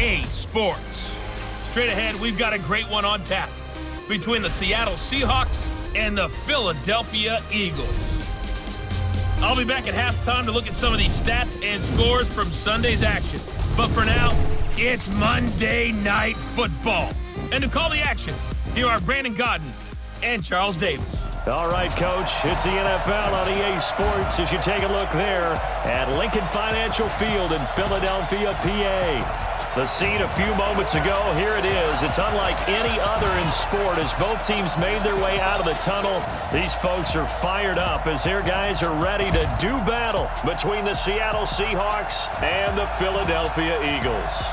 EA Sports. Straight ahead, we've got a great one on tap between the Seattle Seahawks and the Philadelphia Eagles. I'll be back at halftime to look at some of these stats and scores from Sunday's action. But for now, it's Monday Night Football. And to call the action, here are Brandon Godden and Charles Davis. All right, Coach, it's the NFL on EA Sports as you take a look there at Lincoln Financial Field in Philadelphia, PA. The scene a few moments ago, here it is. It's unlike any other in sport as both teams made their way out of the tunnel. These folks are fired up as their guys are ready to do battle between the Seattle Seahawks and the Philadelphia Eagles.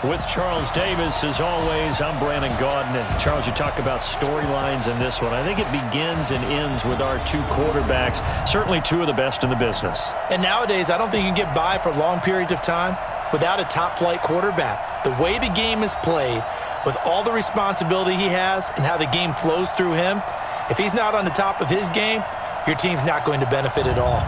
With Charles Davis, as always, I'm Brandon Godden. And Charles, you talk about storylines in this one. I think it begins and ends with our two quarterbacks, certainly two of the best in the business. And nowadays, I don't think you can get by for long periods of time without a top-flight quarterback. The way the game is played, with all the responsibility he has and how the game flows through him, if he's not on the top of his game, your team's not going to benefit at all.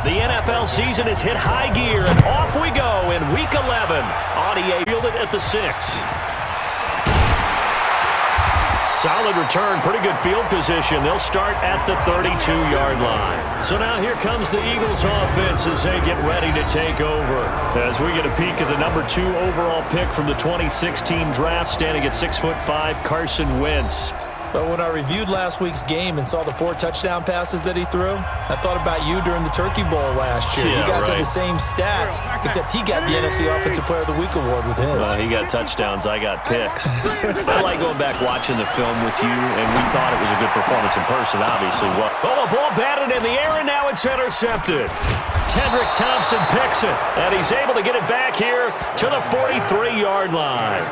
The NFL season has hit high gear, and off we go in Week 11. EA fielded at the 6. Solid return, pretty good field position. They'll start at the 32-yard line. So now here comes the Eagles offense as they get ready to take over. As we get a peek at the number 2 overall pick from the 2016 draft, standing at 6'5", Carson Wentz. But when I reviewed last week's game and saw the 4 touchdown passes that he threw, I thought about you during the Turkey Bowl last year. Yeah, you guys right. had the same stats, except he got the NFC Offensive Player of the Week award with his. He got touchdowns, I got picks. I like going back watching the film with you, and we thought it was a good performance in person, obviously. Well, the ball batted in the air, and now it's intercepted. Tedrick Thompson picks it, and he's able to get it back here to the 43-yard line.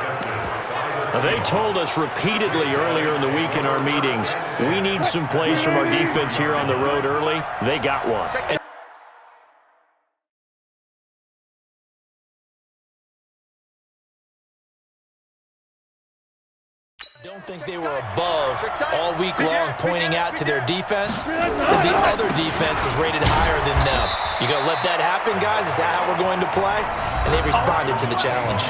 They told us repeatedly earlier in the week in our meetings, we need some plays from our defense here on the road early. They got one. Don't think they were above all week long pointing out to their defense that the other defense is rated higher than them. You going to let that happen, guys? Is that how we're going to play? And they responded to the challenge.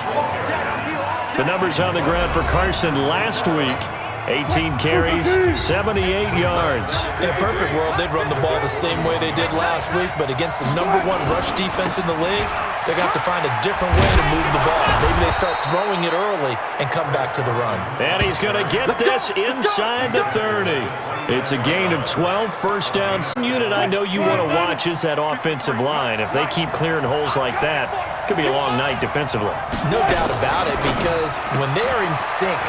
The numbers on the ground for Carson last week, 18 carries, 78 yards. In a perfect world, they'd run the ball the same way they did last week, but against the number 1 rush defense in the league, they're going to have to find a different way to move the ball. Maybe they start throwing it early and come back to the run. And he's going to get this inside the 30. It's a gain of 12 first downs. Unit I know you want to watch is that offensive line. If they keep clearing holes like that, it could be a long night defensively. No doubt about it, because when they are in sync,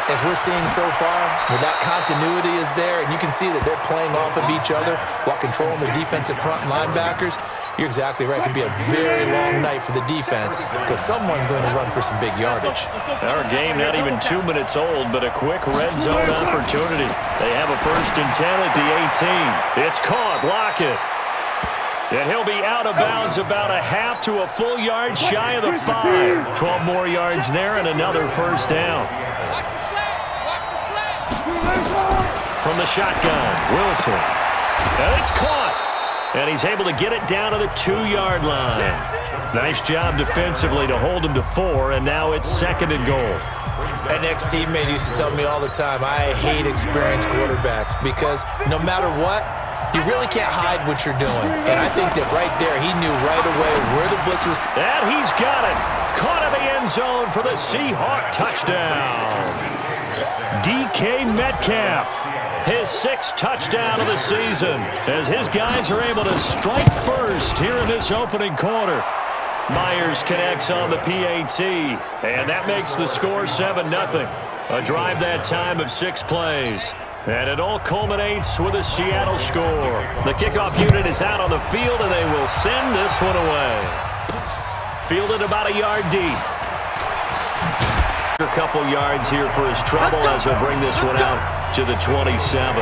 as we're seeing so far, where that continuity is there, and you can see that they're playing off of each other while controlling the defensive front linebackers, you're exactly right. It could be a very long night for the defense because someone's going to run for some big yardage. Our game not even 2 minutes old, but a quick red zone opportunity. They have a 1st and 10 at the 18. It's caught. Lockett. And he'll be out of bounds about a half to a full yard shy of the 5. 12 more yards there and another first down. From the shotgun, Wilson. And it's caught. And he's able to get it down to the 2-yard line. Nice job defensively to hold him to 4, and now it's 2nd and goal. An ex-teammate used to tell me all the time, I hate experienced quarterbacks because no matter what, you really can't hide what you're doing. And I think that right there, he knew right away where the blitz was. And he's got it. Caught in the end zone for the Seahawk touchdown. DK Metcalf, his 6th touchdown of the season, as his guys are able to strike first here in this opening quarter. Myers connects on the PAT, and that makes the score 7-0. A drive that time of 6 plays. And it all culminates with a Seattle score. The kickoff unit is out on the field, and they will send this one away. Fielded about a yard deep. A couple yards here for his trouble as he'll bring this one out to the 27.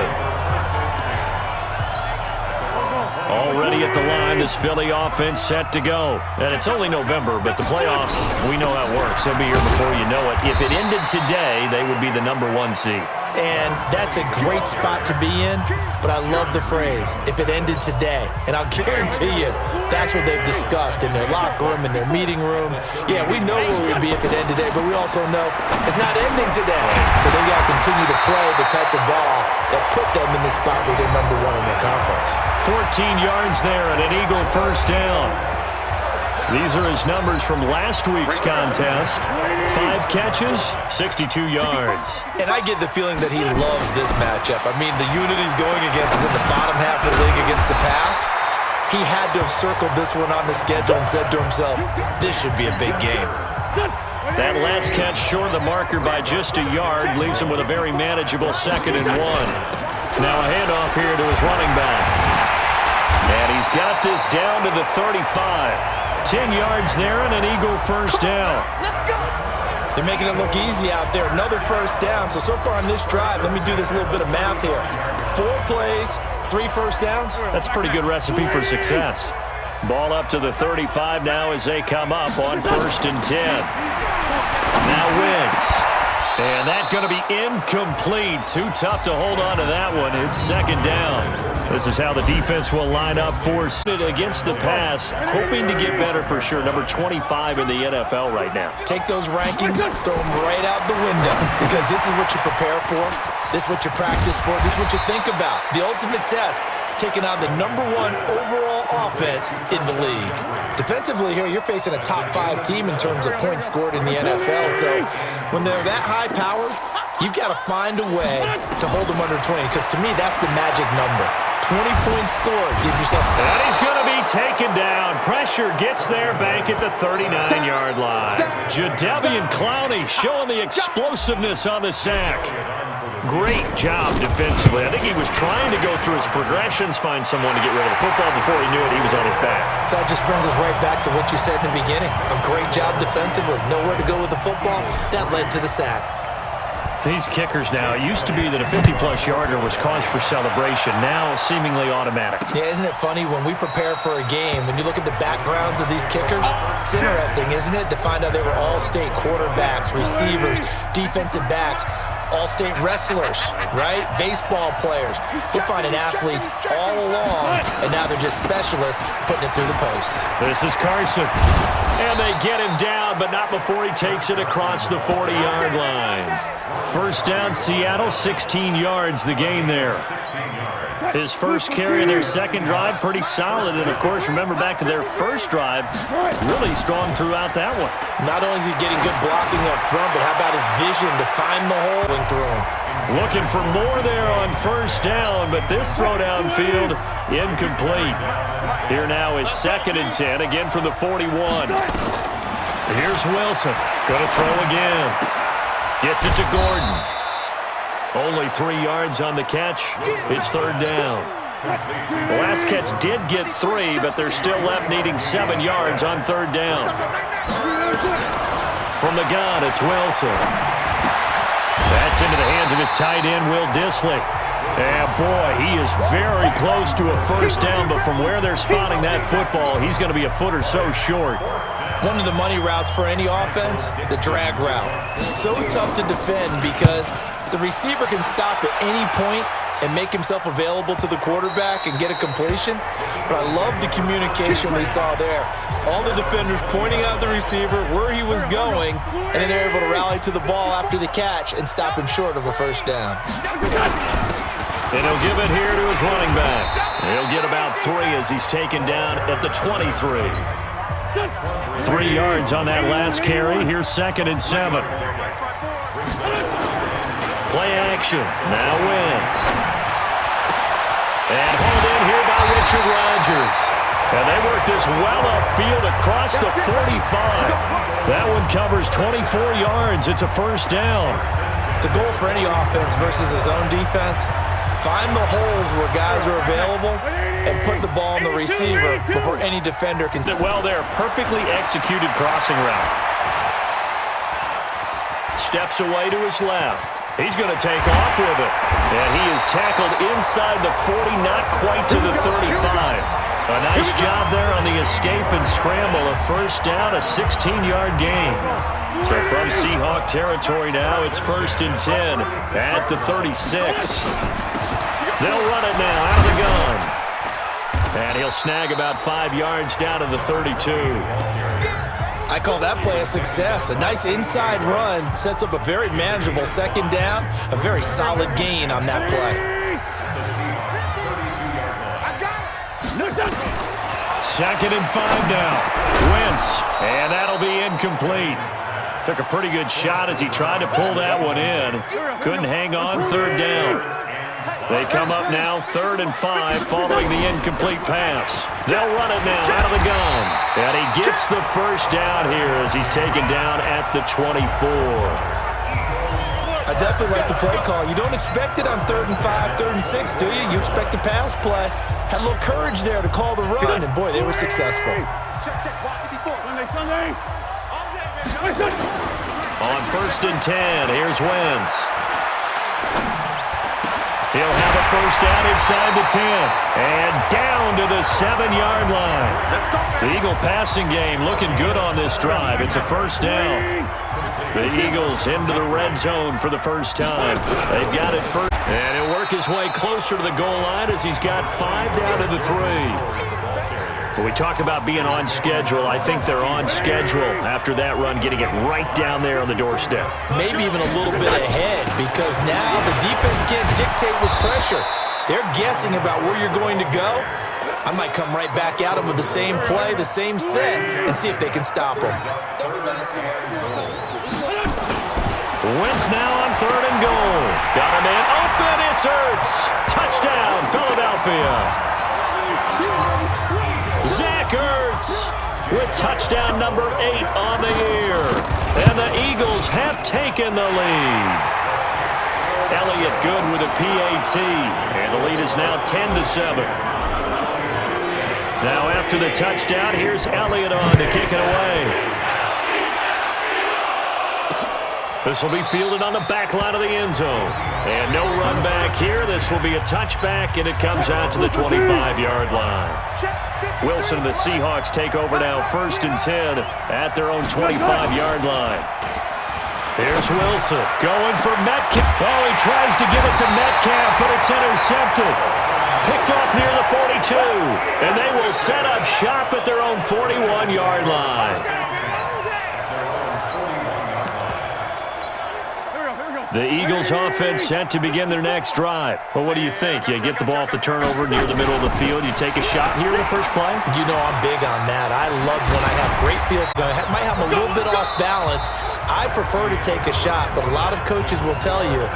this Philly offense set to go. And it's only November, but the playoffs, we know how it works. They'll be here before you know it. If it ended today, they would be the #1 seed. And that's a great spot to be in, but I love the phrase, if it ended today. And I'll guarantee you, that's what they've discussed in their locker room, in their meeting rooms. Yeah, we know where we'd be if it ended today, but we also know it's not ending today. So they got to continue to play the type of ball that put them in the spot where they're #1 in their conference. 14 yards there and an Eagle first down. These are his numbers from last week's contest. 5 catches, 62 yards. And I get the feeling that he loves this matchup. I mean, the unit he's going against is in the bottom half of the league against the pass. He had to have circled this one on the schedule and said to himself, this should be a big game. That last catch short of the marker by just a yard leaves him with a very manageable 2nd and 1. Now a handoff here to his running back. And he's got this down to the 35. 10 yards there and an Eagle first down. They're making it look easy out there. Another first down. So far on this drive, let me do this little bit of math here. 4 plays, 3 first downs. That's a pretty good recipe for success. Ball up to the 35 now as they come up on 1st and 10. Now Wentz. And that's going to be incomplete. Too tough to hold on to that one. It's 2nd down. This is how the defense will line up for against the pass, hoping to get better for sure. Number 25 in the NFL right now. Take those rankings, throw them right out the window, because this is what you prepare for. This is what you practice for. This is what you think about. The ultimate test, taking on the #1 overall offense in the league. Defensively here, you're facing a top 5 team in terms of points scored in the NFL. So when they're that high-powered, you've got to find a way to hold them under 20, because to me, that's the magic number. 20 points scored gives yourself... And he's going to be taken down. Pressure gets there back at the 39-yard line. Jadeveon Clowney showing the explosiveness on the sack. Great job defensively. I think he was trying to go through his progressions, find someone to get rid of the football. Before he knew it, he was on his back. So that just brings us right back to what you said in the beginning. A great job defensively. Nowhere to go with the football. That led to the sack. These kickers now, it used to be that a 50-plus yarder was cause for celebration. Now, seemingly automatic. Yeah, isn't it funny when we prepare for a game, when you look at the backgrounds of these kickers, it's interesting, isn't it, to find out they were all-state quarterbacks, receivers, defensive backs, all-state wrestlers, right? Baseball players. We're finding athletes all along, and now they're just specialists putting it through the posts. This is Carson. And they get him down, but not before he takes it across the 40-yard line. First down, Seattle, 16 yards, the gain there. His first carry of their second drive, pretty solid. And, of course, remember back to their first drive, really strong throughout that one. Not only is he getting good blocking up front, but how about his vision to find the hole and throw him? Looking for more there on first down, but this throw downfield, incomplete. Here now is 2nd and 10, again from the 41. Here's Wilson, going to throw again. Gets it to Gordon. Only 3 yards on the catch. It's 3rd down. The last catch did get 3, but they're still left needing 7 yards on 3rd down. From the gun, it's Wilson. That's into the hands of his tight end, Will Dissly. And boy, he is very close to a first down, but from where they're spotting that football, he's going to be a foot or so short. One of the money routes for any offense, the drag route. So tough to defend because the receiver can stop at any point and make himself available to the quarterback and get a completion. But I love the communication we saw there. All the defenders pointing out the receiver, where he was going, and then they're able to rally to the ball after the catch and stop him short of a first down. And he'll give it here to his running back. He'll get about 3 as he's taken down at the 23. 3 yards on that last carry. Here's 2nd and 7. Play action. Now Wentz. And hauled in here by Richard Rodgers. And they work this well upfield across the 45. That one covers 24 yards. It's a first down. The goal for any offense versus his own defense, find the holes where guys are available and put the ball on the receiver before any defender can. Well, they're a perfectly executed crossing route. Steps away to his left. He's going to take off with it. And he is tackled inside the 40, not quite to the 35. A nice job there on the escape and scramble. A first down, a 16-yard gain. So from Seahawk territory now, it's 1st and 10 at the 36. They'll run it now out of the gun. And he'll snag about 5 yards down to the 32. I call that play a success. A nice inside run sets up a very manageable second down. A very solid gain on that play. 2nd and 5 now. Wentz, and that'll be incomplete. Took a pretty good shot as he tried to pull that one in. Couldn't hang on 3rd down. They come up now 3rd and 5 following the incomplete pass. They'll run it now out of the gun. And he gets the first down here as he's taken down at the 24. I definitely like the play call. You don't expect it on 3rd and 5, 3rd and 6, do you? You expect a pass play. Had a little courage there to call the run, and boy, they were successful. On 1st and 10, here's Wentz. He'll have a first down inside the 10 and down to the 7-yard line. The Eagle passing game looking good on this drive. It's a first down. The Eagles into the red zone for the first time. They've got it first. And he'll work his way closer to the goal line as he's got 5 down to the 3. When we talk about being on schedule, I think they're on schedule after that run, getting it right down there on the doorstep. Maybe even a little bit ahead, because now the defense can't dictate with pressure. They're guessing about where you're going to go. I might come right back at them with the same play, the same set, and see if they can stop them. Wentz now on 3rd and goal. Got a man open. It's Ertz. Touchdown, Philadelphia. Zach Ertz with touchdown number 8 on the year. And the Eagles have taken the lead. Elliott good with a PAT. And the lead is now 10-7. Now after the touchdown, here's Elliott on to kick it away. This will be fielded on the back line of the end zone. And no run back here. This will be a touchback, and it comes out to the 25-yard line. Wilson and the Seahawks take over now 1st and 10 at their own 25-yard line. Here's Wilson going for Metcalf. Oh, he tries to give it to Metcalf, but it's intercepted. Picked off near the 42. And they will set up shop at their own 41-yard line. The Eagles offense set to begin their next drive. Well, what do you think? You get the ball off the turnover near the middle of the field. You take a shot here in the first play? You know I'm big on that. I love when I have great field. I might have a little bit off balance. I prefer to take a shot, but a lot of coaches will tell you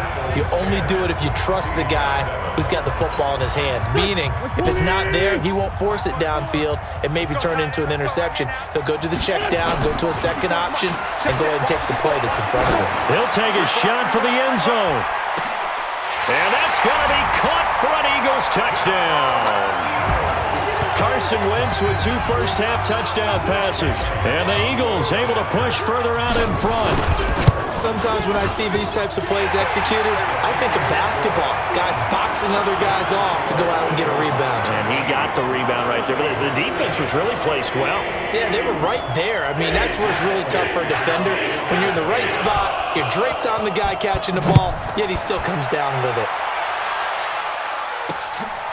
only do it if you trust the guy who's got the football in his hands. Meaning, if it's not there, he won't force it downfield and maybe turn into an interception. He'll go to the check down, go to a second option, and go ahead and take the play that's in front of him. He'll take a shot for the end zone. And that's going to be caught for an Eagles touchdown. Carson Wentz with 2 first-half touchdown passes. And the Eagles able to push further out in front. Sometimes when I see these types of plays executed, I think of basketball. Guys boxing other guys off to go out and get a rebound. And he got the rebound right there. But the defense was really placed well. Yeah, they were right there. I mean, that's where it's really tough for a defender. When you're in the right spot, you're draped on the guy catching the ball, yet he still comes down with it.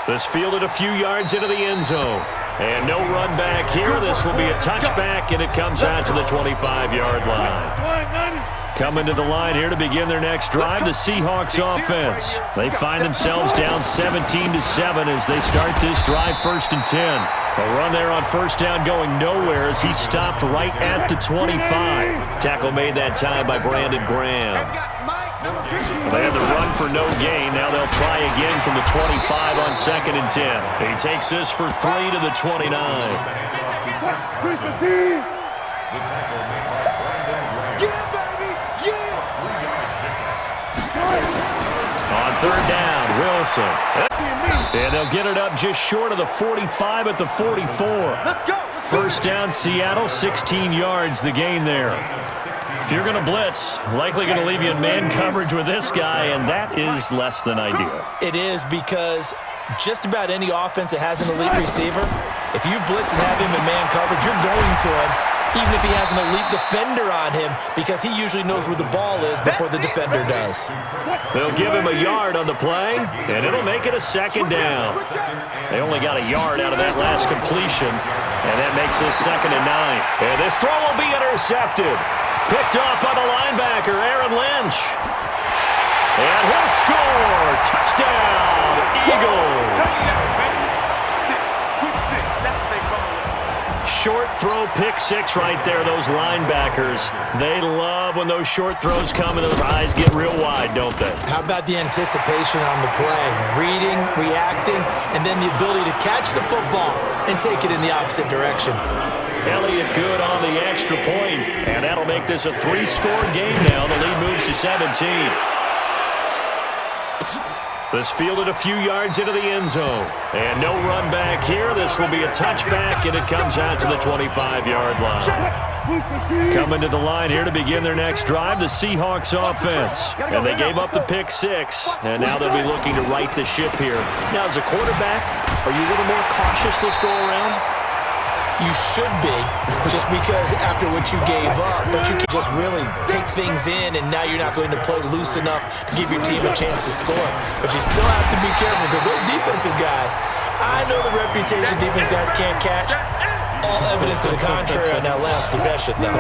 This fielded a few yards into the end zone. And no run back here. This will be a touchback, and it comes out to the 25-yard line. Coming to the line here to begin their next drive, the Seahawks offense. They find themselves down 17-7 as they start this drive 1st and 10. A run there on first down going nowhere as he stopped right at the 25. Tackle made that time by Brandon Graham. They had the run for no gain. Now they'll try again from the 25 on 2nd and 10. He takes this for 3 to the 29. On 3rd down, Wilson. And they'll get it up just short of the 45 at the 44. First down, Seattle, 16 yards the gain there. If you're going to blitz, likely going to leave you in man coverage with this guy, and that is less than ideal. It is, because just about any offense that has an elite receiver If you blitz and have him in man coverage, you're going to him, even if he has an elite defender on him, because he usually knows where the ball is before the defender does. They'll give him a yard on the play, and it'll make it a second down. They only got a yard out of that last completion, and that makes this 2nd and 9. And this throw will be intercepted. Picked off by the linebacker, Aaron Lynch. And he'll score. Touchdown, Eagles. Short throw, pick six right there, those linebackers. They love when those short throws come and those eyes get real wide, don't they? How about the anticipation on the play? Reading, reacting, and then the ability to catch the football and take it in the opposite direction. Elliott good on the extra point, and that'll make this a 3-score game now. The lead moves to 17. This fielded a few yards into the end zone. And no run back here. This will be a touchback, and it comes out to the 25-yard line. Coming to the line here to begin their next drive, the Seahawks offense. And they gave up the pick six, and now they'll be looking to right the ship here. Now, as a quarterback, are you a little more cautious this go-around? You should be, just because after what you gave up, but you can just really take things in, and now you're not going to play loose enough to give your team a chance to score. But you still have to be careful, because those defensive guys, I know the reputation defense guys can't catch. All evidence to the contrary on that last possession, though.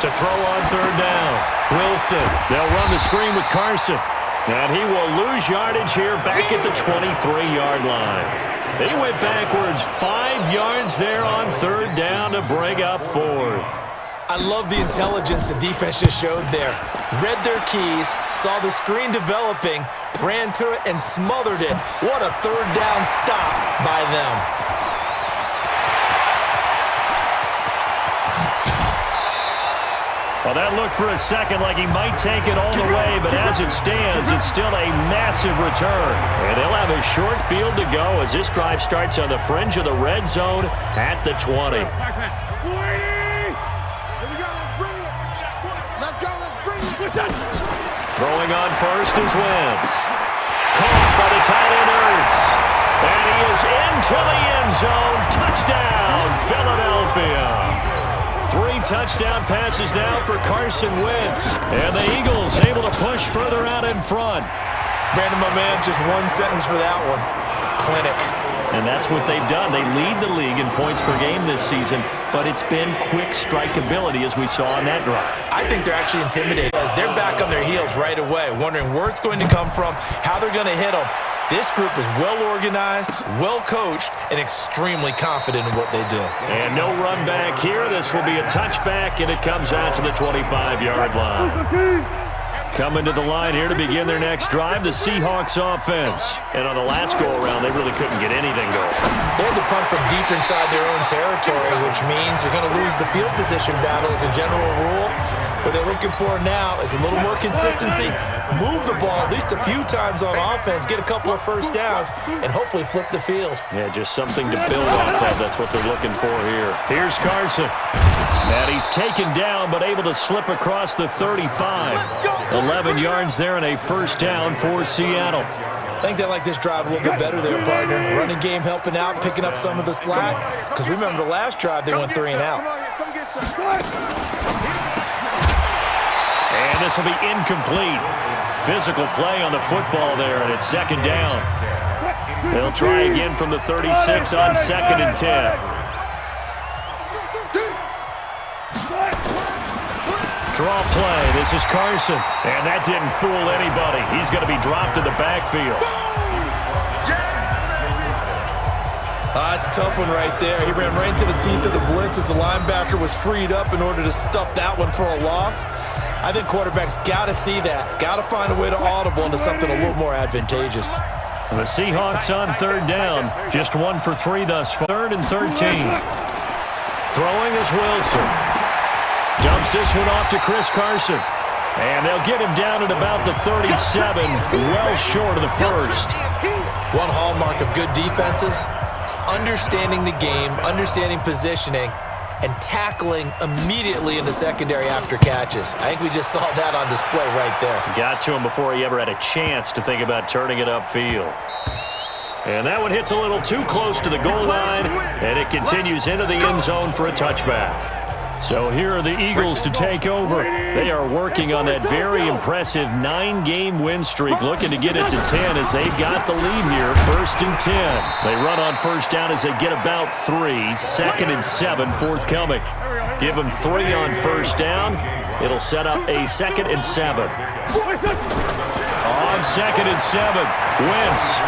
To throw on 3rd down, Wilson. They'll run the screen with Carson. And he will lose yardage here back at the 23-yard line. They went backwards 5 yards there on 3rd down to bring up 4th. I love the intelligence the defense just showed there. Read their keys, saw the screen developing, ran to it, and smothered it. What a 3rd down stop by them. Well, that looked for a second like he might take it all the way, but as it stands, it's still a massive return. And they'll have a short field to go as this drive starts on the fringe of the red zone at the 20. Throwing on first is Wentz. Caught by the tight end Ertz. And he is into the end zone. Touchdown, Philadelphia. 3 touchdown passes now for Carson Wentz. And the Eagles able to push further out in front. Brandon, my man, just one sentence for that one. Clinic. And that's what they've done. They lead the league in points per game this season, but it's been quick strikeability as we saw on that drive. I think they're actually intimidated as they're back on their heels right away, wondering where it's going to come from, how they're going to hit them. This group is well-organized, well-coached, and extremely confident in what they do. And no run back here. This will be a touchback, and it comes out to the 25-yard line. Coming to the line here to begin their next drive, the Seahawks offense. And on the last go-around, they really couldn't get anything going. They had to punt from deep inside their own territory, which means you're going to lose the field position battle as a general rule. What they're looking for now is a little more consistency, move the ball at least a few times on offense, get a couple of first downs, and hopefully flip the field. Yeah, just something to build off of. That's what they're looking for here. Here's Carson. And he's taken down, but able to slip across the 35. 11 yards there and a first down for Seattle. I think they like this drive a little bit better there, partner. Running game helping out, picking up some of the slack. Because remember, the last drive, they went 3 and out. And this will be incomplete. Physical play on the football there, and it's 2nd down. They'll try again from the 36 on 2nd and 10. Draw play. This is Carson. And that didn't fool anybody. He's going to be dropped in the backfield. That's a tough one right there. He ran right into the teeth of the blitz as the linebacker was freed up in order to stuff that one for a loss. I think quarterbacks got to see that. Got to find a way to audible into something a little more advantageous. The Seahawks on 3rd down. Just 1 for 3 thus far. 3rd and 13. Throwing is Wilson. Dumps this one off to Chris Carson. And they'll get him down at about the 37, well short of the first. One hallmark of good defenses is understanding the game, understanding positioning, and tackling immediately in the secondary after catches. I think we just saw that on display right there. Got to him before he ever had a chance to think about turning it upfield. And that one hits a little too close to the goal line, and it continues into the end zone for a touchback. So here are the Eagles to take over. They are working on that very impressive 9-game win streak, looking to get it to 10 as they've got the lead here, 1st and 10. They run on first down as they get about 3, 2nd and 7 forthcoming. Give them 3 on first down. It'll set up a 2nd and 7. On 2nd and 7, Wentz.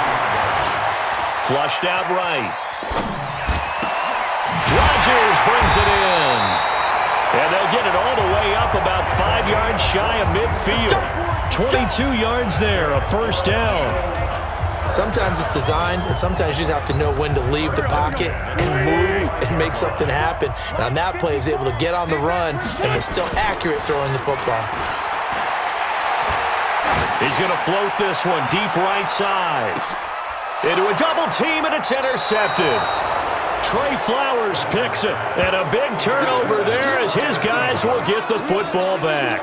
Flushed out right. Rodgers brings it in. And they'll get it all the way up about 5 yards shy of midfield. 22 yards there, a first down. Sometimes it's designed, and sometimes you just have to know when to leave the pocket and move and make something happen. And on that play, he was able to get on the run and was still accurate throwing the football. He's going to float this one deep right side. Into a double team, and it's intercepted. Trey Flowers picks it, and a big turnover there as his guys will get the football back.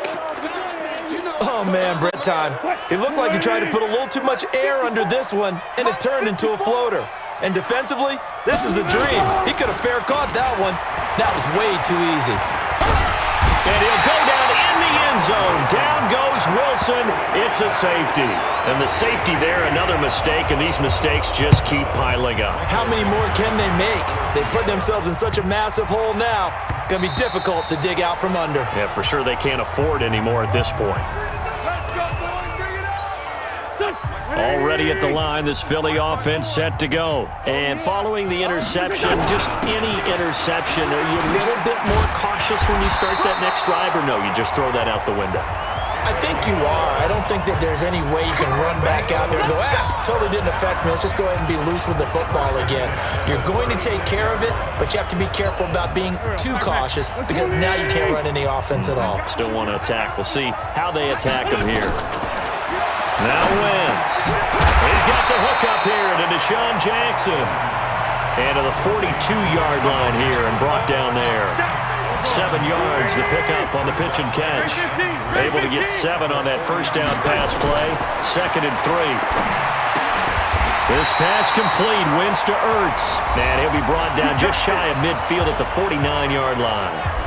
Oh, man, Brett time. It looked like he tried to put a little too much air under this one, and it turned into a floater. And defensively, this is a dream. He could have fair caught that one. That was way too easy. And he'll go down in the end zone. Down goes Wilson. It's a safety. And the safety there, another mistake, and these mistakes just keep piling up. How many more can they make? They put themselves in such a massive hole now. Going to be difficult to dig out from under. Yeah, for sure they can't afford anymore at this point. Already at the line, this Philly offense set to go. And following the interception, just any interception, are you a little bit more cautious when you start that next drive, or no, you just throw that out the window? I think you are. I don't think that there's any way you can run back out there and go, totally didn't affect me. Let's just go ahead and be loose with the football again. You're going to take care of it, but you have to be careful about being too cautious because now you can't run any offense at all. Still want to attack. We'll see how they attack him here. Now Wentz. He's got the hook up here to Deshaun Jackson. And to the 42-yard line here and brought down there. 7 yards to pick up on the pitch and catch. Able to get 7 on that first down pass play. 2nd and 3. This pass complete. Wentz to Ertz. And he'll be brought down just shy of midfield at the 49-yard line.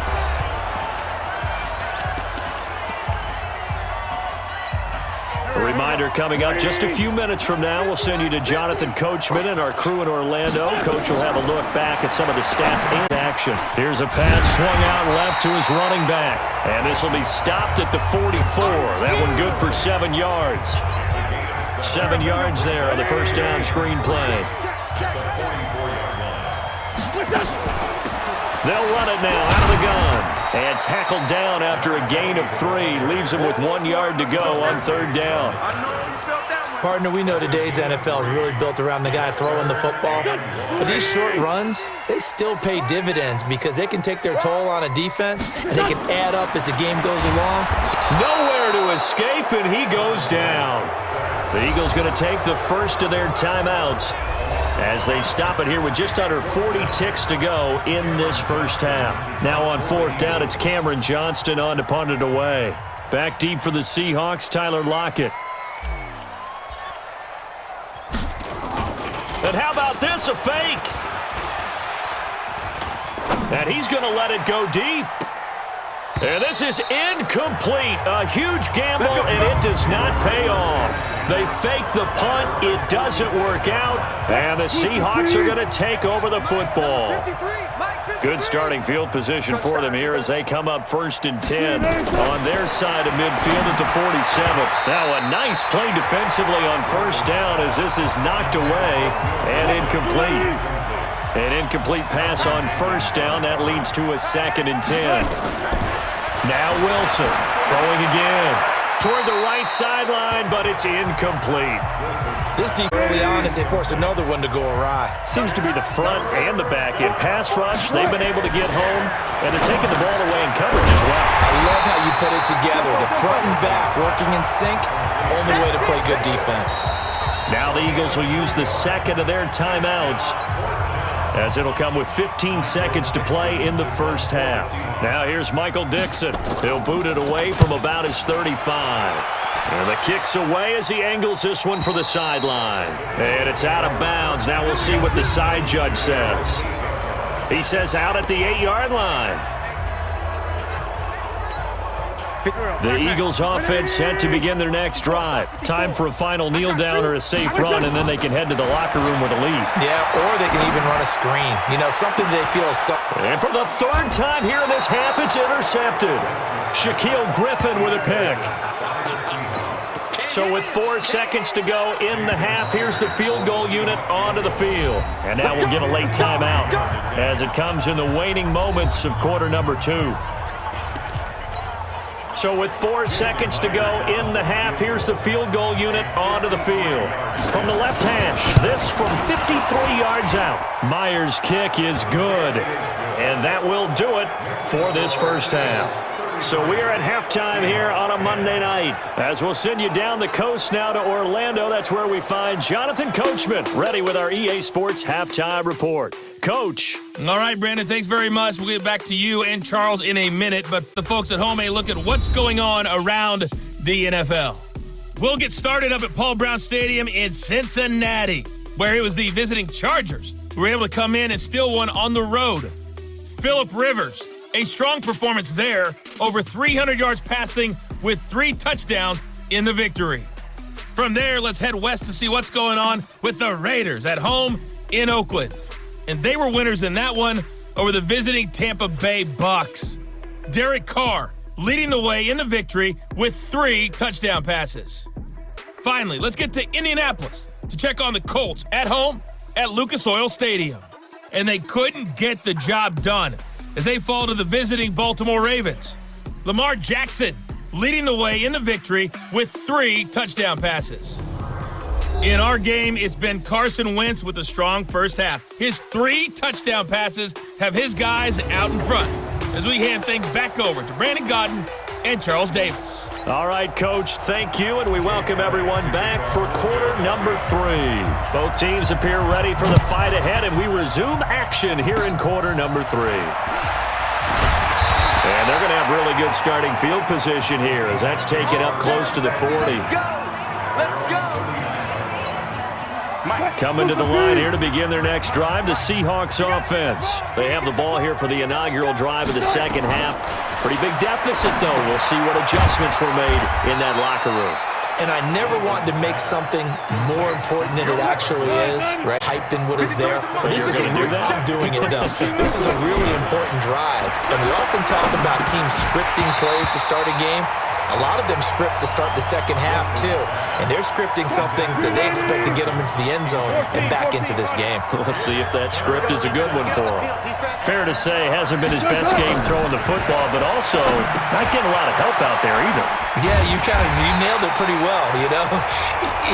A reminder coming up just a few minutes from now, we'll send you to Jonathan Coachman and our crew in Orlando. Coach will have a look back at some of the stats and action. Here's a pass swung out left to his running back. And this will be stopped at the 44. That one good for 7 yards. 7 yards there on the first down screen play. They'll run it now out of the gun. And tackled down after a gain of 3. Leaves him with 1 yard to go on 3rd down. Partner, we know today's NFL is really built around the guy throwing the football. But these short runs, they still pay dividends because they can take their toll on a defense and they can add up as the game goes along. Nowhere to escape, and he goes down. The Eagles going to take the first of their timeouts as they stop it here with just under 40 ticks to go in this first half. Now on 4th down, it's Cameron Johnston on to punt it away. Back deep for the Seahawks, Tyler Lockett. And how about this, a fake? And he's going to let it go deep. And this is incomplete. A huge gamble, and it does not pay off. They fake the punt. It doesn't work out. And the Seahawks are going to take over the football. Good starting field position for them here as they come up 1st and 10 on their side of midfield at the 47. Now a nice play defensively on first down as this is knocked away and incomplete. An incomplete pass on first down. That leads to a 2nd and 10. Now Wilson throwing again toward the right sideline, but it's incomplete. This deep early on as they force another one to go awry. Seems to be the front and the back end. Pass rush, they've been able to get home, and they're taking the ball away in coverage as well. I love how you put it together. The front and back working in sync, only way to play good defense. Now the Eagles will use the 2nd of their timeouts as it'll come with 15 seconds to play in the first half. Now here's Michael Dixon. He'll boot it away from about his 35. And the kick's away as he angles this one for the sideline. And it's out of bounds. Now we'll see what the side judge says. He says out at the 8-yard line. The Eagles offense set to begin their next drive. Time for a final kneel down or a safe run, and then they can head to the locker room with a lead. Yeah, or they can even run a screen. You know, something they feel is And for the third time here in this half, it's intercepted. Shaquille Griffin with a pick. So with 4 seconds to go in the half, here's the field goal unit onto the field. And now we'll get a late timeout as it comes in the waning moments of quarter number 2. So with 4 seconds to go in the half, here's the field goal unit onto the field. From the left hash, this from 53 yards out. Myers' kick is good. And that will do it for this first half. So we are at halftime here on a Monday night. As we'll send you down the coast now to Orlando, that's where we find Jonathan Coachman, ready with our EA Sports Halftime Report. Coach. All right, Brandon, thanks very much. We'll get back to you and Charles in a minute. But for the folks at home, a look at what's going on around the NFL. We'll get started up at Paul Brown Stadium in Cincinnati, where it was the visiting Chargers who were able to come in and steal one on the road. Phillip Rivers, a strong performance there, over 300 yards passing with 3 touchdowns in the victory. From there, let's head west to see what's going on with the Raiders at home in Oakland. And they were winners in that one over the visiting Tampa Bay Bucks. Derek Carr leading the way in the victory with 3 touchdown passes. Finally, let's get to Indianapolis to check on the Colts at home at Lucas Oil Stadium. And they couldn't get the job done as they fall to the visiting Baltimore Ravens. Lamar Jackson leading the way in the victory with 3 touchdown passes. In our game, it's been Carson Wentz with a strong first half. His 3 touchdown passes have his guys out in front as we hand things back over to Brandon Godden and Charles Davis. All right, Coach, thank you, and we welcome everyone back for quarter number 3. Both teams appear ready for the fight ahead, and we resume action here in quarter number 3. And they're going to have really good starting field position here as that's taken up close to the 40. Let's go! Coming to the line here to begin their next drive, the Seahawks offense. They have the ball here for the inaugural drive of the second half. Pretty big deficit, though. We'll see what adjustments were made in that locker room. And I never want to make something more important than it actually is, right? Hype than what is there. But this is I'm doing it, though. This is a really important drive. And we often talk about teams scripting plays to start a game. A lot of them script to start the second half, too. And they're scripting something that they expect to get them into the end zone and back into this game. We'll see if that script is a good one for him. Fair to say, hasn't been his best game throwing the football, but also not getting a lot of help out there either. Yeah, you nailed it pretty well, you know.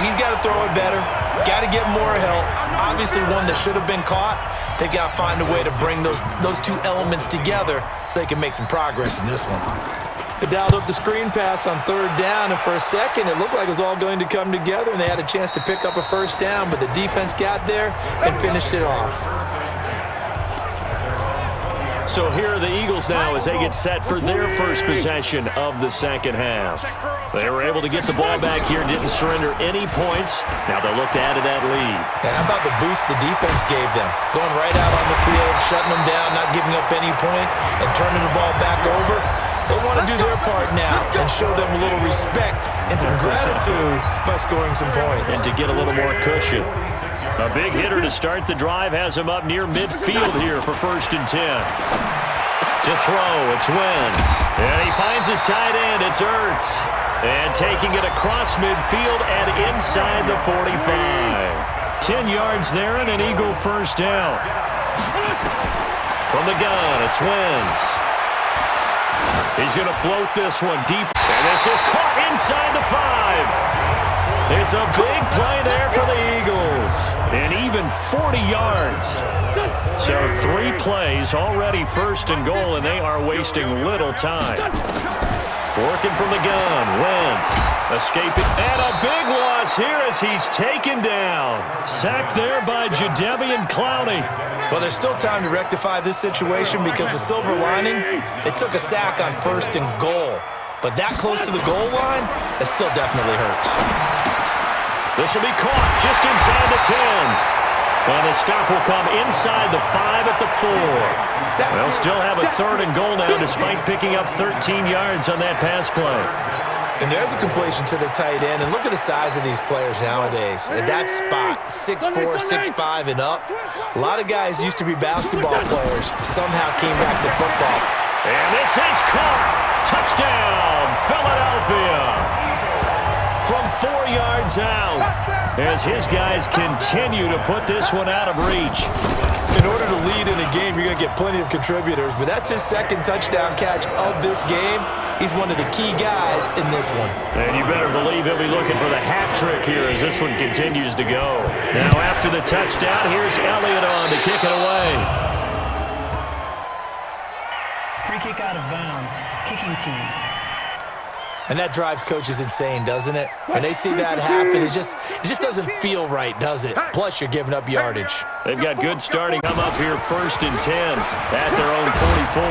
He's got to throw it better, got to get more help. Obviously one that should have been caught. They've got to find a way to bring those 2 elements together so they can make some progress in this one. They dialed up the screen pass on 3rd down, and for a second it looked like it was all going to come together, and they had a chance to pick up a first down, but the defense got there and finished it off. So here are the Eagles now as they get set for their first possession of the second half. They were able to get the ball back here, didn't surrender any points. Now they'll look to add to that lead. Yeah, how about the boost the defense gave them? Going right out on the field, shutting them down, not giving up any points, and turning the ball back over. They want to do their part now and show them a little respect and some gratitude by scoring some points. And to get a little more cushion. A big hitter to start the drive has him up near midfield here for 1st and 10. To throw, it's Wentz. And he finds his tight end, it's Ertz. And taking it across midfield and inside the 45. 10 yards there and an Eagle first down. From the gun, it's Wentz. He's going to float this one deep. And this is caught inside the 5. It's a big play there for the Eagles. And even 40 yards. So 3 plays already 1st and goal, and they are wasting little time. Working from the gun, Wentz escaping, and a big loss here as he's taken down. Sacked there by Jadeveon Clowney. Well, there's still time to rectify this situation because the silver lining, it took a sack on 1st and goal. But that close to the goal line, it still definitely hurts. This will be caught just inside the 10. And the stop will come inside the 5 at the 4. They'll still have a 3rd and goal now despite picking up 13 yards on that pass play. And there's a completion to the tight end. And look at the size of these players nowadays. At that spot, 6'4", 6'5", and up. A lot of guys used to be basketball players, somehow came back to football. And this is caught. Touchdown, Philadelphia. From 4 yards out, as his guys continue to put this one out of reach. In order to lead in a game, you're going to get plenty of contributors, but that's his 2nd touchdown catch of this game. He's one of the key guys in this one. And you better believe he'll be looking for the hat trick here as this one continues to go. Now after the touchdown, here's Elliott on to kick it away. Free kick out of bounds, kicking team. And that drives coaches insane, doesn't it? When they see that happen, it just doesn't feel right, does it? Plus, you're giving up yardage. They've got good starting come up here 1st and 10 at their own 44.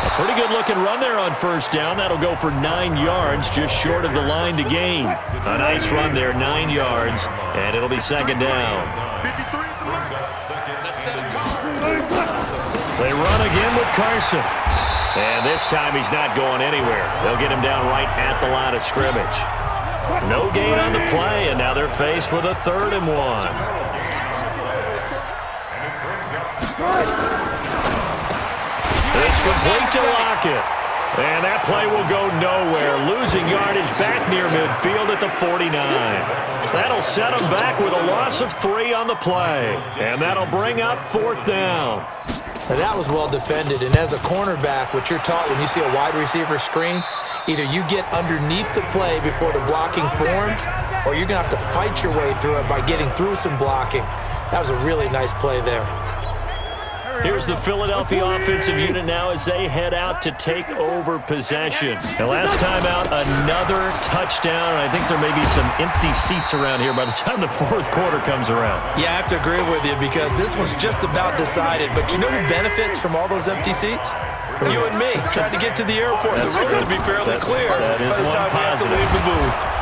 A pretty good-looking run there on 1st down. That'll go for 9 yards, just short of the line to gain. A nice run there, 9 yards, and it'll be 2nd down. They run again with Carson. And this time he's not going anywhere. They'll get him down right at the line of scrimmage. No gain on the play, and now they're faced with a 3rd and 1. It's complete to Lockett. And that play will go nowhere, losing yardage back near midfield at the 49. That'll set him back with a loss of 3 on the play. And that'll bring up 4th down. Now that was well defended, and as a cornerback, what you're taught when you see a wide receiver screen, either you get underneath the play before the blocking forms, or you're going to have to fight your way through it by getting through some blocking. That was a really nice play there. Here's the Philadelphia offensive unit now as they head out to take over possession. And last time out, another touchdown. And I think there may be some empty seats around here by the time the 4th quarter comes around. Yeah, I have to agree with you because this one's just about decided. But you know who benefits from all those empty seats? You and me, trying to get to the airport. The road to be fairly clear by the time we have to leave the booth.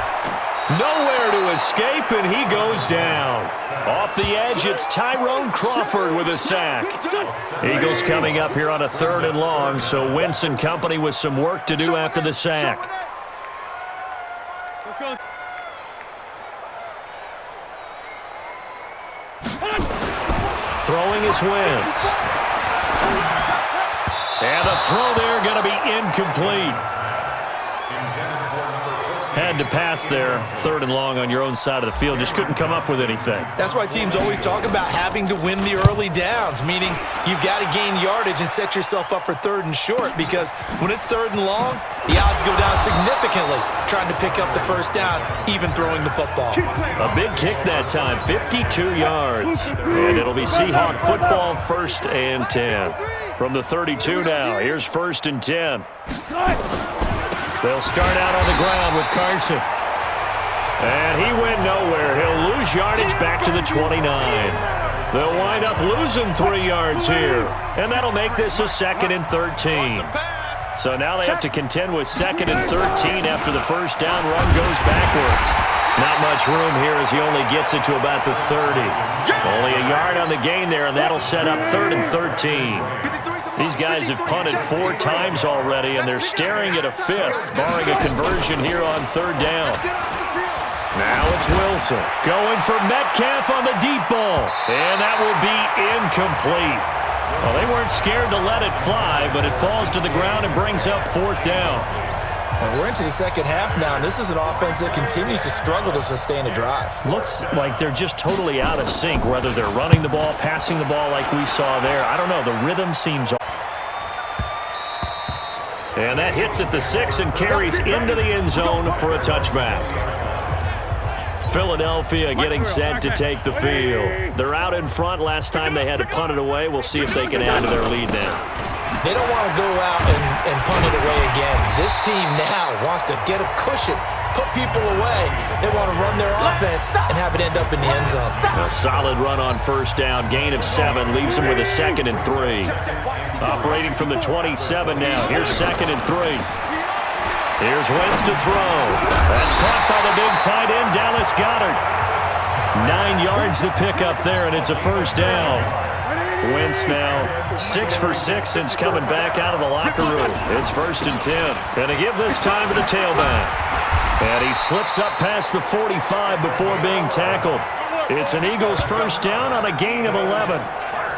Nowhere to escape, and he goes down. Off the edge, it's Tyrone Crawford with a sack. Eagles coming up here on a 3rd and long, so Wentz and company with some work to do after the sack. Throwing is Wentz. And the throw there going to be incomplete. Had to pass there, 3rd and long on your own side of the field. Just couldn't come up with anything. That's why teams always talk about having to win the early downs, meaning you've got to gain yardage and set yourself up for 3rd and short because when it's 3rd and long, the odds go down significantly trying to pick up the 1st down, even throwing the football. A big kick that time, 52 yards. And it'll be Seahawk football 1st and 10. From the 32 now, here's 1st and 10. They'll start out on the ground with Carson. And he went nowhere. He'll lose yardage back to the 29. They'll wind up losing 3 yards here. And that'll make this a 2nd and 13. So now they have to contend with 2nd and 13 after the 1st down run goes backwards. Not much room here as he only gets it to about the 30. Only a yard on the gain there, and that'll set up 3rd and 13. These guys have punted 4 times already, and they're staring at a 5th, barring a conversion here on 3rd down. Now it's Wilson going for Metcalf on the deep ball, and that will be incomplete. Well, they weren't scared to let it fly, but it falls to the ground and brings up 4th down. And we're into the 2nd half now, and this is an offense that continues to struggle to sustain a drive. Looks like they're just totally out of sync, whether they're running the ball, passing the ball like we saw there. I don't know. The rhythm seems off. And that hits at the 6 and carries into the end zone for a touchback. Philadelphia getting set to take the field. They're out in front. Last time they had to punt it away. We'll see if they can add to their lead now. They don't want to go out and punt it away again. This team now wants to get a cushion, put people away. They want to run their offense and have it end up in the end zone. A solid run on first down. Gain of 7 leaves them with a 2nd and 3. Operating from the 27 now. Here's 2nd and 3. Here's Wentz to throw. That's caught by the big tight end, Dallas Goedert. 9 yards to pick up there, and it's a first down. Wentz now 6 for 6 since coming back out of the locker room. It's 1st and 10. Gonna give this time to the tailback. And he slips up past the 45 before being tackled. It's an Eagles first down on a gain of 11.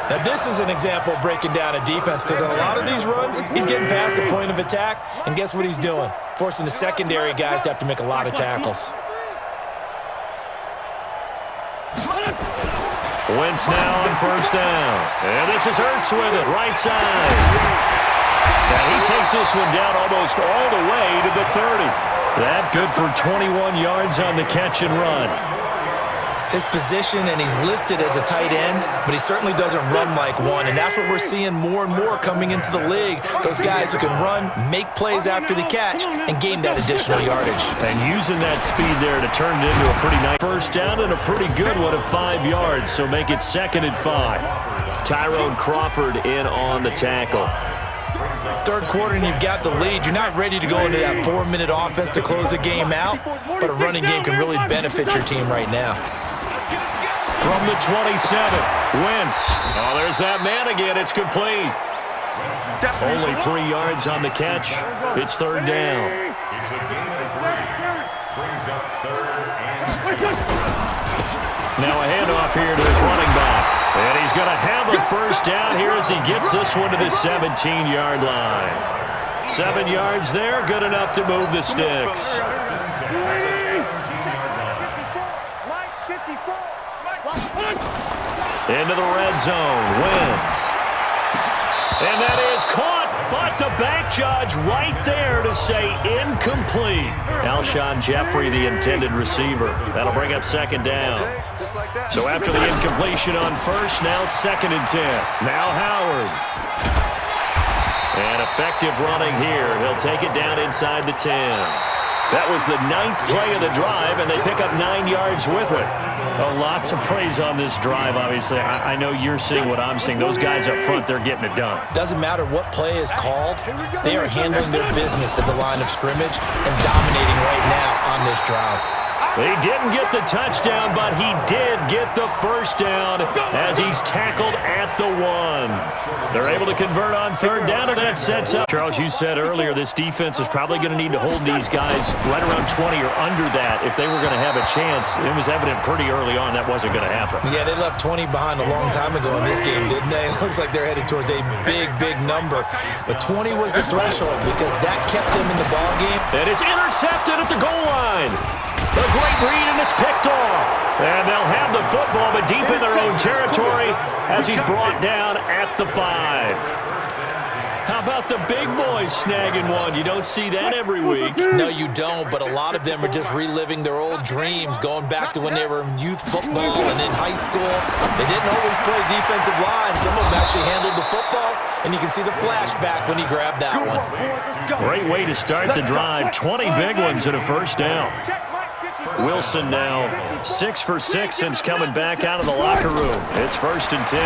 Now, this is an example of breaking down a defense because on a lot of these runs, he's getting past the point of attack, and guess what he's doing? Forcing the secondary guys to have to make a lot of tackles. Wentz now on first down. And this is Ertz with it, right side. And he takes this one down almost all the way to the 30. That good for 21 yards on the catch and run. His position, and he's listed as a tight end, but he certainly doesn't run like one, and that's what we're seeing more and more coming into the league. Those guys who can run, make plays after the catch, and gain that additional yardage. And using that speed there to turn it into a pretty nice first down and a pretty good one of 5 yards, so make it 2nd and 5. Tyrone Crawford in on the tackle. Third quarter and you've got the lead. You're not ready to go into that 4-minute offense to close the game out, but a running game can really benefit your team right now. From the 27, Wentz. Oh, there's that man again. It's complete. Only 3 yards on the catch. It's 3rd down. Now a handoff here to his running back. And he's going to have a first down here as he gets this one to the 17-yard line. 7 yards there, good enough to move the sticks. Into the red zone, Wentz. And that is caught, but the back judge right there to say incomplete. Alshon Jeffrey, the intended receiver. That'll bring up 2nd down. So after the incompletion on first, now 2nd and 10. Now Howard. And effective running here. He'll take it down inside the 10. That was the 9th play of the drive, and they pick up 9 yards with it. A lot to praise on this drive, obviously. I know you're seeing what I'm seeing. Those guys up front, they're getting it done. Doesn't matter what play is called. They are handling their business at the line of scrimmage and dominating right now on this drive. He didn't get the touchdown, but he did get the first down as he's tackled at the 1. They're able to convert on 3rd down, and that sets up. Charles, you said earlier this defense is probably going to need to hold these guys right around 20 or under that if they were going to have a chance. It was evident pretty early on that wasn't going to happen. Yeah, they left 20 behind a long time ago in this game, didn't they? It looks like they're headed towards a big, big number. But 20 was the threshold because that kept them in the ballgame. And it's intercepted at the goal line. A great read, and it's picked off. And they'll have the football, but deep in their own territory as he's brought down at the 5. How about the big boys snagging one? You don't see that every week. No, you don't, but a lot of them are just reliving their old dreams, going back to when they were in youth football and in high school. They didn't always play defensive line. Some of them actually handled the football, and you can see the flashback when he grabbed that one. Great way to start the drive. 20 big ones and a first down. Wilson now 6 for 6 since coming back out of the locker room. It's 1st and 10.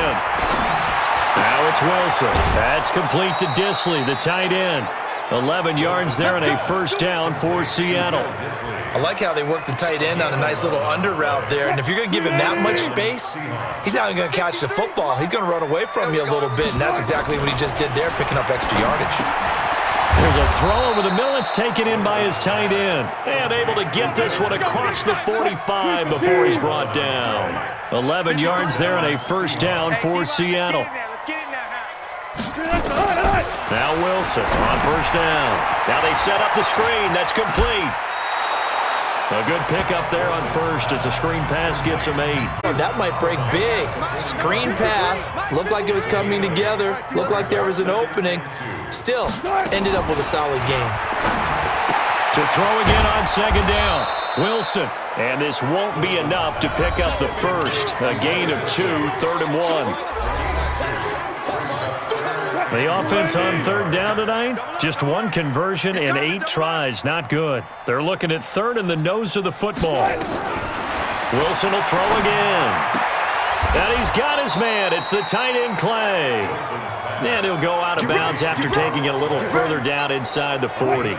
Now it's Wilson. That's complete to Disley, the tight end. 11 yards there and a first down for Seattle. I like how they work the tight end on a nice little under route there. And if you're going to give him that much space, he's not going to catch the football. He's going to run away from you a little bit, and that's exactly what he just did there, picking up extra yardage. There's a throw over the middle. It's taken in by his tight end. And able to get this one across the 45 before he's brought down. 11 yards there and a first down for Seattle. Now Wilson on first down. Now they set up the screen. That's complete. A good pickup there on first as a screen pass gets him 8. That might break big. Screen pass. Looked like it was coming together. Looked like there was an opening. Still, ended up with a solid game. To throw again on 2nd down. Wilson. And this won't be enough to pick up the first. A gain of 2, 3rd and 1. The offense on third down tonight, just one conversion in 8 tries. Not good. They're looking at third in the nose of the football. Wilson will throw again. And he's got his man. It's the tight end, Clay. And he'll go out of bounds after taking it a little further down inside the 40.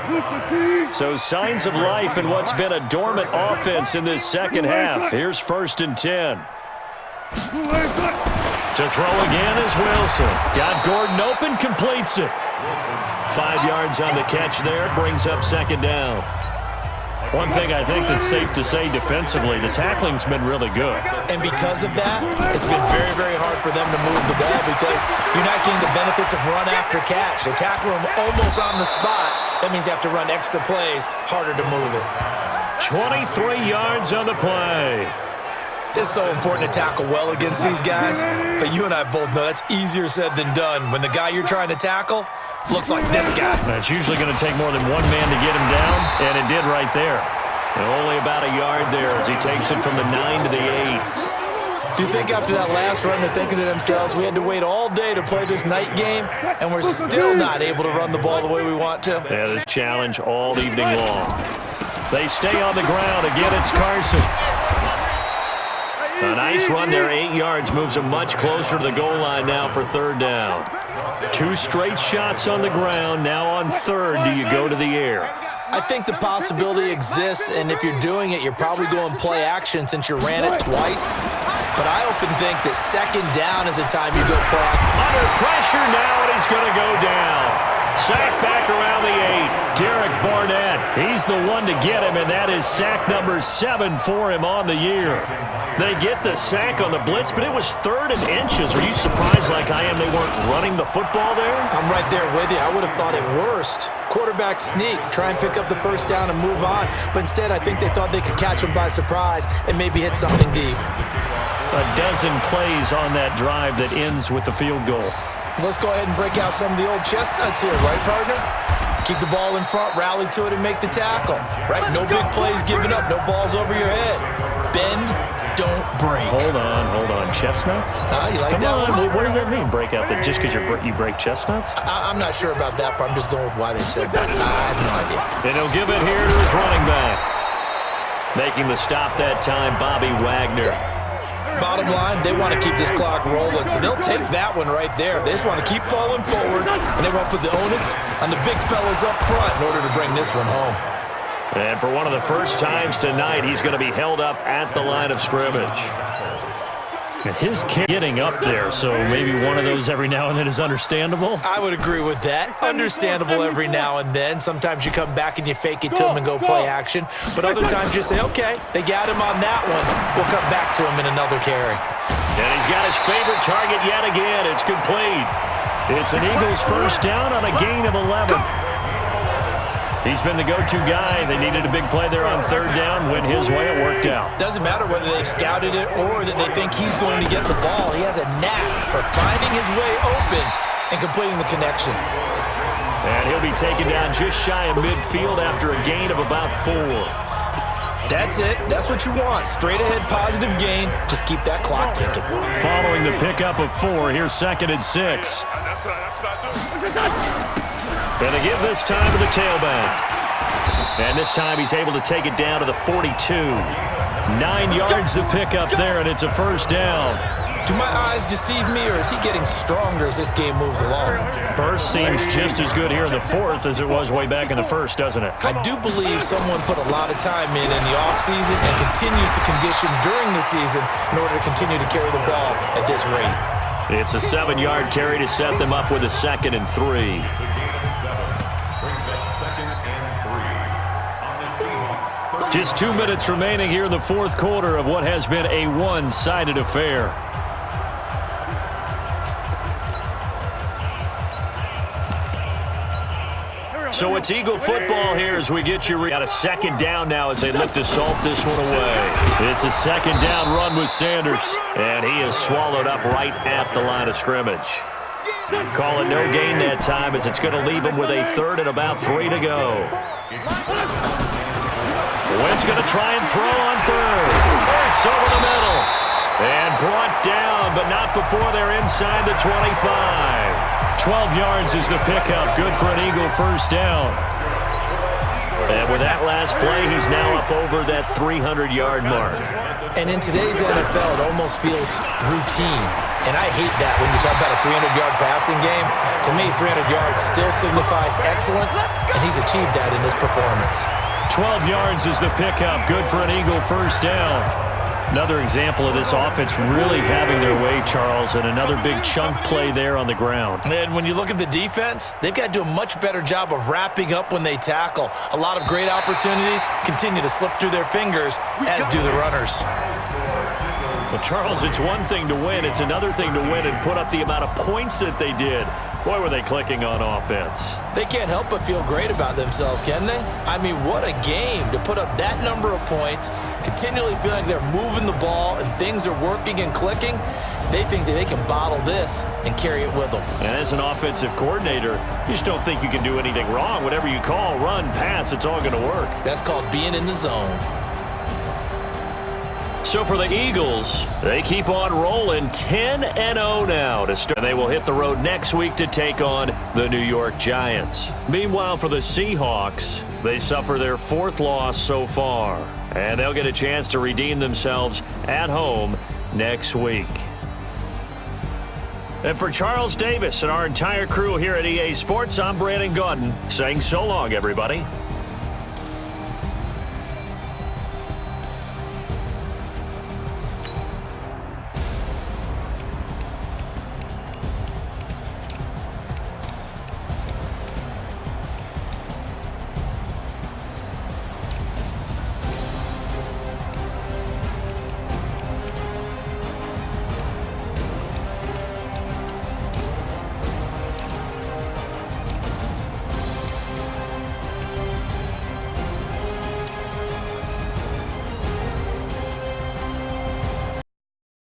So signs of life in what's been a dormant offense in this second half. Here's 1st and 10. To throw again is Wilson. Got Gordon open, completes it. 5 yards on the catch there, brings up 2nd down. One thing I think that's safe to say defensively, the tackling's been really good. And because of that, it's been very, very hard for them to move the ball because you're not getting the benefits of run after catch. They tackle them almost on the spot. That means you have to run extra plays, harder to move it. 23 yards on the play. It's so important to tackle well against these guys, but you and I both know that's easier said than done. When the guy you're trying to tackle looks like this guy. It's usually going to take more than one man to get him down, and it did right there. And only about a yard there as he takes it from the 9 to the 8. Do you think after that last run they're thinking to themselves, we had to wait all day to play this night game, and we're still not able to run the ball the way we want to? Yeah, this challenge all evening long. They stay on the ground. Again, it's Carson. A nice run there, 8 yards, moves them much closer to the goal line now for 3rd down. 2 straight shots on the ground. Now on 3rd, do you go to the air? I think the possibility exists, and if you're doing it, you're probably going play action since you ran it twice. But I often think that 2nd down is the time you go play action. Under pressure now, and he's going to go down. Sack back around the 8. Derek Barnett, he's the one to get him, and that is sack number 7 for him on the year. They get the sack on the blitz, but it was 3rd and inches. Are you surprised like I am they weren't running the football there? I'm right there with you. I would have thought it worst. Quarterback sneak, try and pick up the 1st down and move on. But instead, I think they thought they could catch him by surprise and maybe hit something deep. A dozen plays on that drive that ends with the field goal. Let's go ahead and break out some of the old chestnuts here, right, partner? Keep the ball in front, rally to it, and make the tackle. Right? No big plays given up, no balls over your head. Bend, don't break. Hold on. Chestnuts? You like Come that on. one? What does that mean, break out? That just because you break chestnuts? I'm not sure about that, but I'm just going with why they said that. I have no idea. And he'll give it here to his running back. Making the stop that time, Bobby Wagner. Bottom line, they want to keep this clock rolling, so they'll take that one right there. They just want to keep falling forward, and they want to put the onus on the big fellas up front in order to bring this one home. And for one of the first times tonight, he's going to be held up at the line of scrimmage. His getting up there, so maybe one of those every now and then is understandable. I would agree with that. Understandable every now and then. Sometimes you come back and you fake it to him and go play action. But other times you say, okay, they got him on that one. We'll come back to him in another carry. And he's got his favorite target yet again. It's complete. It's an Eagles 1st down on a gain of 11. He's been the go-to guy. They needed a big play there on 3rd down. Went his way. It worked out. Doesn't matter whether they scouted it or that they think he's going to get the ball. He has a knack for finding his way open and completing the connection. And he'll be taken down just shy of midfield after a gain of about 4. That's it. That's what you want. Straight ahead positive gain. Just keep that clock ticking. Following the pickup of 4, here's 2nd and 6. And they give this time to the tailback. And this time he's able to take it down to the 42. 9 yards to pick up there, and it's a 1st down. Do my eyes deceive me, or is he getting stronger as this game moves along? Burst seems just as good here in the 4th as it was way back in the 1st, doesn't it? I do believe someone put a lot of time in the offseason and continues to condition during the season in order to continue to carry the ball at this rate. It's a 7-yard carry to set them up with a 2nd and 3. Just 2 minutes remaining here in the 4th quarter of what has been a one-sided affair. So it's Eagle football here as we get you got a 2nd down now as they look to salt this one away. It's a 2nd down run with Sanders, and he is swallowed up right at the line of scrimmage. Call it no gain that time as it's going to leave him with a 3rd and about 3 to go. Wentz going to try and throw on 3rd. Works over the middle. And brought down, but not before they're inside the 25. 12 yards is the pickup. Good for an Eagle first down. And with that last play, he's now up over that 300-yard mark. And in today's NFL, it almost feels routine. And I hate that when you talk about a 300-yard passing game. To me, 300 yards still signifies excellence, and he's achieved that in this performance. 12 yards is the pickup. Good for an Eagle first down. Another example of this offense really having their way, Charles, and another big chunk play there on the ground. And when you look at the defense, they've got to do a much better job of wrapping up when they tackle. A lot of great opportunities continue to slip through their fingers, as do the runners. Well, Charles, it's one thing to win. It's another thing to win and put up the amount of points that they did. Boy, were they clicking on offense. They can't help but feel great about themselves, can they? I mean, what a game to put up that number of points, continually feeling they're moving the ball and things are working and clicking. They think that they can bottle this and carry it with them. And as an offensive coordinator, you just don't think you can do anything wrong. Whatever you call, run, pass, it's all going to work. That's called being in the zone. So for the Eagles, they keep on rolling 10-0 now to start. And they will hit the road next week to take on the New York Giants. Meanwhile, for the Seahawks, they suffer their 4th loss so far. And they'll get a chance to redeem themselves at home next week. And for Charles Davis and our entire crew here at EA Sports, I'm Brandon Gaudin saying so long, everybody.